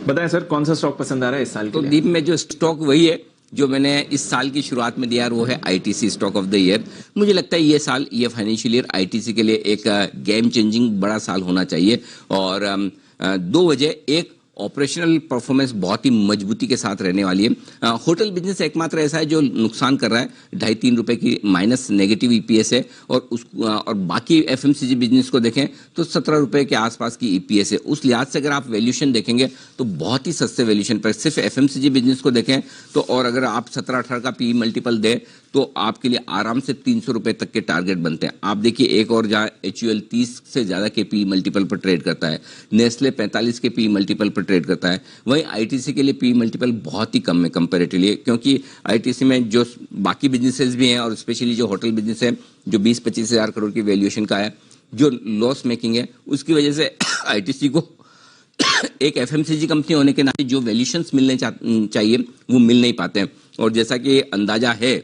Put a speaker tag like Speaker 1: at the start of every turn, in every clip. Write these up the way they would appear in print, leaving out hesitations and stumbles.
Speaker 1: बताएं सर, कौन सा स्टॉक पसंद आ रहा है इस साल के
Speaker 2: तो
Speaker 1: लिए?
Speaker 2: दीप में जो स्टॉक वही है जो मैंने इस साल की शुरुआत में दिया है, वो है ITC stock of the year. मुझे लगता है ये साल, ये फाइनेंशियल ईयर आईटीसी के लिए एक गेम चेंजिंग बड़ा साल होना चाहिए। और दो वजह, एक ऑपरेशनल परफॉर्मेंस बहुत ही मजबूती के साथ रहने वाली है। होटल बिजनेस एकमात्र ऐसा है जो नुकसान कर रहा है, 2.5-3 रुपए की माइनस नेगेटिव ईपीएस है। और बाकी एफएमसीजी बिजनेस को देखें तो 17 रुपए के आसपास की ईपीएस है। उस लिहाज से अगर आप वैल्यूएशन देखेंगे तो बहुत ही सस्ते वैल्यूएशन पर सिर्फ एफएमसीजी बिजनेस को देखें तो, और अगर आप 17-18 का पी मल्टीपल दें तो आपके लिए आराम से 300 रुपए तक के टारगेट बनते हैं। आप देखिए एक और जहां एचयूएल 30 से ज्यादा के पी मल्टीपल पर ट्रेड करता है, नेस्ले 45 के पी मल्टीपल पर ट्रेड करता है, वहीं आईटीसी के लिए पी मल्टीपल बहुत ही कम है कंपैरेटिवली, क्योंकि आईटीसी में जो बाकी बिजनेसेस भी हैं और स्पेशली जो होटल बिजनेस है जो 20-25 हजार करोड़ की वैल्यूएशन का है, जो लॉस मेकिंग है, उसकी वजह से आईटीसी को एक एफएमसीजी कंपनी होने के नाते जो वैल्यूएशंस मिलने चाहिए वो मिल नहीं पाते हैं। और जैसा कि अंदाजा है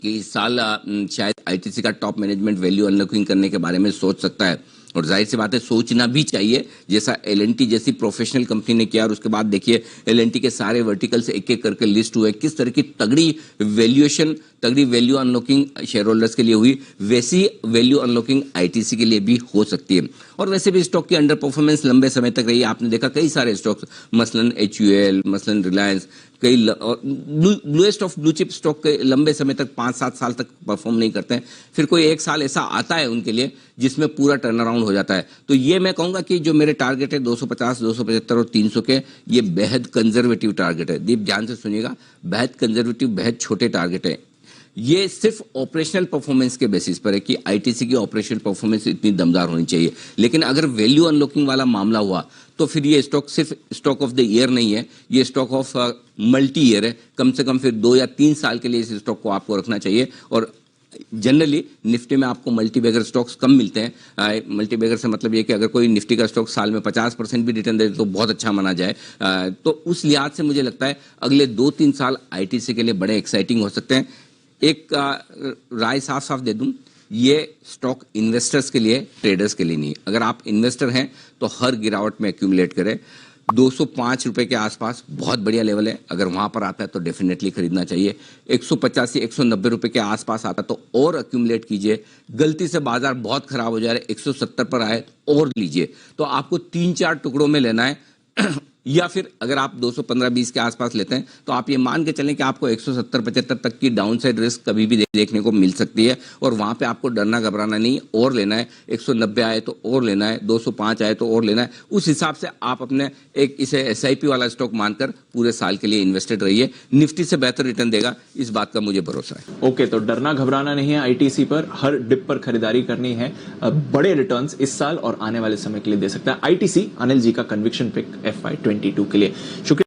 Speaker 2: कि इस साल शायद आईटीसी का टॉप मैनेजमेंट वैल्यू अनलॉकिंग करने के बारे में सोच सकता है, और जाहिर सी बात है सोचना भी चाहिए, जैसा एलएनटी जैसी प्रोफेशनल कंपनी ने किया। और उसके बाद देखिए एलएनटी के सारे वर्टिकल से एक एक करके लिस्ट हुए, किस तरह की तगड़ी वैल्यूएशन, तगड़ी वैल्यू अनलॉकिंग शेयर होल्डर्स के लिए हुई, वैसी वैल्यू अनलॉकिंग आईटीसी के लिए भी हो सकती है। और वैसे भी स्टॉक की अंडर परफॉर्मेंस लंबे समय तक रही है। आपने देखा कई सारे स्टॉक्स, मसलन एचयूएल, मसलन रिलायंस, कई bluest of blue chip stock के लंबे समय तक 5-7 साल तक परफॉर्म नहीं करते हैं, फिर कोई एक साल ऐसा आता है उनके लिए जिसमें पूरा टर्न अराउंड हो जाता है। तो ये मैं कहूंगा कि जो मेरे टारगेट है 250, 275 और 300 के, ये बेहद कंजर्वेटिव टारगेट है। दीप ध्यान से सुनिएगा, बेहद कंजर्वेटिव, बेहद छोटे टारगेट है। ये सिर्फ ऑपरेशनल परफॉर्मेंस के बेसिस पर है कि आईटीसी की ऑपरेशनल परफॉर्मेंस इतनी दमदार होनी चाहिए। लेकिन अगर वैल्यू अनलॉकिंग वाला मामला हुआ तो फिर ये स्टॉक सिर्फ स्टॉक ऑफ द ईयर नहीं है, ये स्टॉक ऑफ मल्टी ईयर है। कम से कम फिर 2 या 3 साल के लिए इस स्टॉक को आपको रखना चाहिए। और जनरली निफ्टी में आपको मल्टीबैगर स्टॉक्स कम मिलते हैं। मल्टीबैगर से मतलब ये कि अगर कोई निफ्टी का स्टॉक साल में 50% भी रिटर्न दे तो बहुत अच्छा माना जाए। तो उस लिहाज से मुझे लगता है अगले 2-3 साल आईटीसी के लिए बड़े एक्साइटिंग हो सकते हैं। एक राय साफ साफ दे दूं, ये स्टॉक इन्वेस्टर्स के लिए, ट्रेडर्स के लिए नहीं। अगर आप इन्वेस्टर हैं तो हर गिरावट में एक्यूमुलेट करें। 205 रुपए के आसपास बहुत बढ़िया लेवल है, अगर वहां पर आता है तो डेफिनेटली खरीदना चाहिए। 185-190 रुपए के आसपास आता तो और एक्यूमुलेट कीजिए। गलती से बाजार बहुत खराब हो जा रहा है, 170 पर आए और लीजिए। तो आपको 3-4 टुकड़ों में लेना है या फिर अगर आप 215-20 के आसपास लेते हैं तो आप ये मान के चलें कि आपको 170-75 तक की डाउनसाइड रिस्क कभी भी देखने को मिल सकती है, और वहां पे आपको डरना घबराना नहीं, और लेना है। 190 आए तो और लेना है, 205 आए तो और लेना है। उस हिसाब से आप अपने एक इसे एसआईपी वाला स्टॉक मानकर पूरे साल के लिए इन्वेस्टेड रहिए। निफ्टी से बेहतर रिटर्न देगा, इस बात का मुझे भरोसा है।
Speaker 1: ओके, तो डरना घबराना नहीं है, आईटीसी पर हर डिप पर खरीदारी करनी है। बड़े रिटर्न्स इस साल और आने वाले समय के लिए दे सकता है आईटीसी। अनिल जी का कन्विक्शन पिक FY22 के लिए। शुक्रिया।